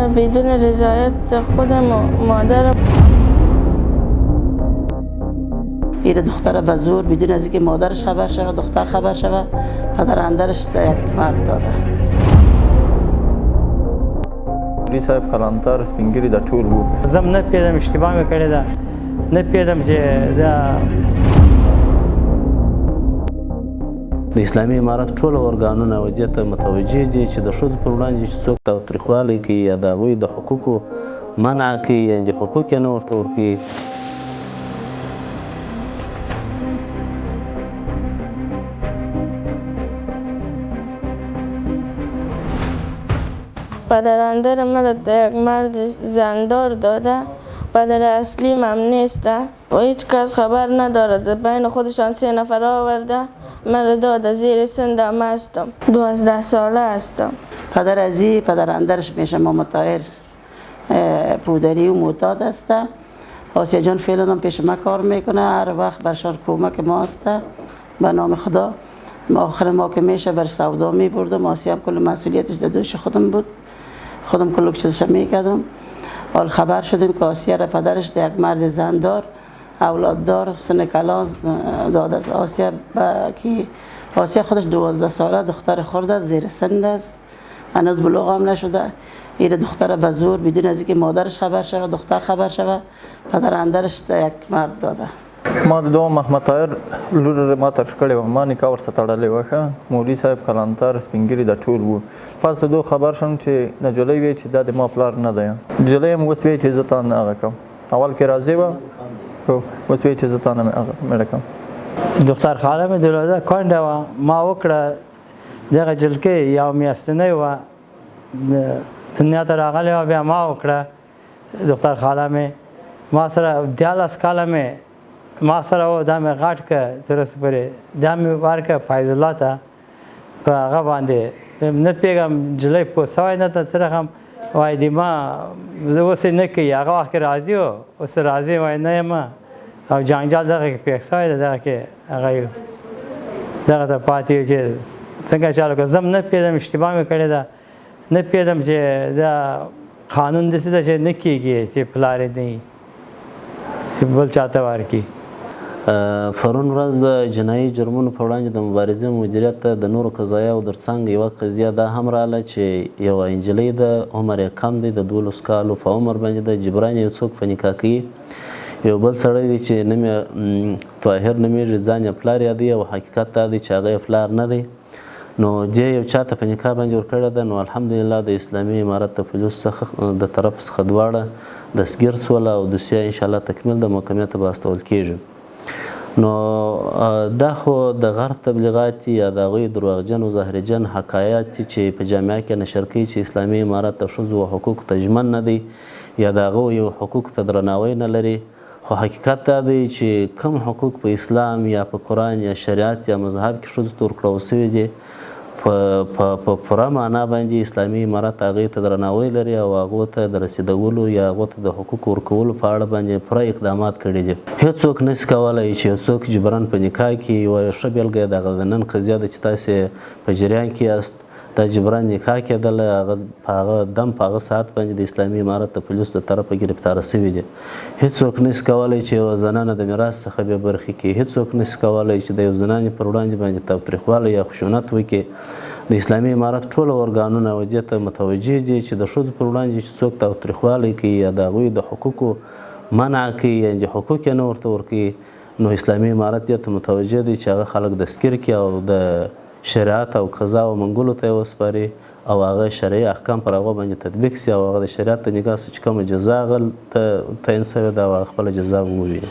من بدون رضایت خودم و مادرم. این دختر به زور بدون از اینکه مادرش خبر شود، دختر خبر شود، پدر اندرش یک مرد داده. مولوي صاحب کلانتر سپین ږیري دا ټول وو. زه هم نه پوهېدم اشتباه مې کړې ده، نه پوهېدم چې دا د اسلامي امارت ټول ارګانونه و دې ته متوجه دي چې د ښځو پر وړاندې چې څوک تاوتریخوالی کوي یا د هغوی د حقوقو منع کوي یا د حقوق یې نه ورته ورکوي. پدر اندر من یک مرد زندار داده، پدر اصلی هم نیسته و هیچ کس خبر ندارد. بین خودشان 3 نفر آورده من داده. زیر سنم هستم، 12 ساله هستم. پدر ازی پدر اندرش میشه محمد طاهر پودری و معتاد است. آسیا جان فعلا هم پیش ما کار میکنه، هر وقت برشان کمک ما است به نام خدا. ما آخر ما که میشه بر سودا میبردم، آسیا هم کل مسئولیتش در دوش خودم بود، خودم کل چیزش میکردم. حال خبر شدیم که آسیا را پدرش یک مرد زندار اولاددار سن کلان داده است. آسیا خودش 12 ساله دختر خورده، زیر سن است، هنوز بلوغ هم نشده. این دختر به زور بدون از اینکه مادرش خبر شود، دختر خبر شود، پدر اندرش یک مرد داده. ما د دوه محمد طاهر لور ما تر کړې وه، ما نکاح ورسره تړلې وه. ښه مولوي صاحب کلانتر سپین ږیري دا ټول وو. پس د دوه خبر شوم چې نجلۍ وایي چې دا د ما پلار نه دی. نجلۍ هم اوس وایي چې زه تا نه هغه کوم. اول کې راضي وه، اوس وایي چې زه تا نه مړه کوم. دختر خاله مې درلوده، کونډه وه. ما وکړه دغه جلکۍ یو میاشتنۍ وه، دنیا ته راغلې وه. بیا ما وکړه دختر خاله مې ما سره 14 کاله مې ما سره و. دا مې غټ کړه تر اوسه پورې، دا مې ورکړه فیض الله ته په هغه باندې. نه پوهېږم نجلۍ پوه سوی نه ده څه رقم وایي د ما زه اوس یې نه کوي. هغه وخت کې راضي و، اوس راضي وایي نه یم. او جنجال دغه کې پېښ سوی ده، دغه کې هغه دغه ته پاتې و چې څنګه چالو کړه. زه هم نه پوهېدم اشتباه مې کړې ده، نه پوهېدم چې دا قانون داسې ده چې نه کېږي چې پلار یې نه وي بل چاته ورکړي. پرون ورځ د جنایي جرمونو په وړاندې د مبارزې مدیریت ته د نورو قضایاو در څنګ یوه قضیه دا هم راغله چې یوه نجلۍ د عمر یې کم دی، د 12 کالو په عمر باندې د جبران یو څوک په نکاح کوي. یو بل سړی دی چې نوم یې طاهر نومیږي، ځان یې پلار یادوي او حقیقت دا دی چې هغه یې پلار نه دی. نو دې یو چا ته په نکاح باندې ورکړې ده. نو الحمدلله د اسلامي امارت د پولیسو څخه د طرف څخه دواړه دستګیر شول او دوسیه انشاءالله تکمیل د محکمې ته به استول کیږي. نو دا خو د غرب تبلیغات یا د هغوی دروغجن و زهرجن حکایات چې په جامعه کې نشر کوي چې اسلامي امارت د ښځو و حقوقو ته ژمن نه دی یا د هغو یو حقوقو ته درناوی نه لري. خو حقیقت دا دی چې کوم حقوق په اسلام یا په قرآن یا شریعت یا مذهب کې ښځو ته ورکړل سوي دي، په پوره معنا باندې اسلامي امارت هغې ته درناوی لري او هغو ته د رسیدولو یا هغو ته د حقوقو ورکولو په اړه باندې پوره اقدامات کړي دي. هېڅوک نشي کولی چې یو څوک جبران په نکاح کې یوه ښه بېلګه یې دغه د نن قضیه ده چې تاسې په جریان کې یاست. دا جبران نکاح کېدله، هغه په هغه دم په هغه ساعت باندې د اسلامي امارت د پولیسو د طرفه ګرفتاره سوي دي. هېڅوک نشي کولی چې یوه زنانه د میراث څخه بې برخې کړي. هېڅوک نشي کولی چې د یو زنانې پر وړاندې باندې تاوتریخوالی یا خشونت وکړي. د اسلامي امارت ټول ارګانونه و دې ته متوجه دي چې د ښځو پر وړاندې چې څوک تاوتریخوالی کوي یا د هغوی د حقوقو منع کوي یا د حقوق یې نه ورته ورکوي، نو اسلامي امارت دې ته متوجه دی چې هغه خلک دستګیر کړي او د شریعت او قضا او منګولو ته یې وسپاري او هغه شرعي احکام پر هغه باندې تطبیق سي او هغه د شریعت د نګاه څخه چې کومه جزا هغه تعین سوې ده او هغه خپله جزا وویني.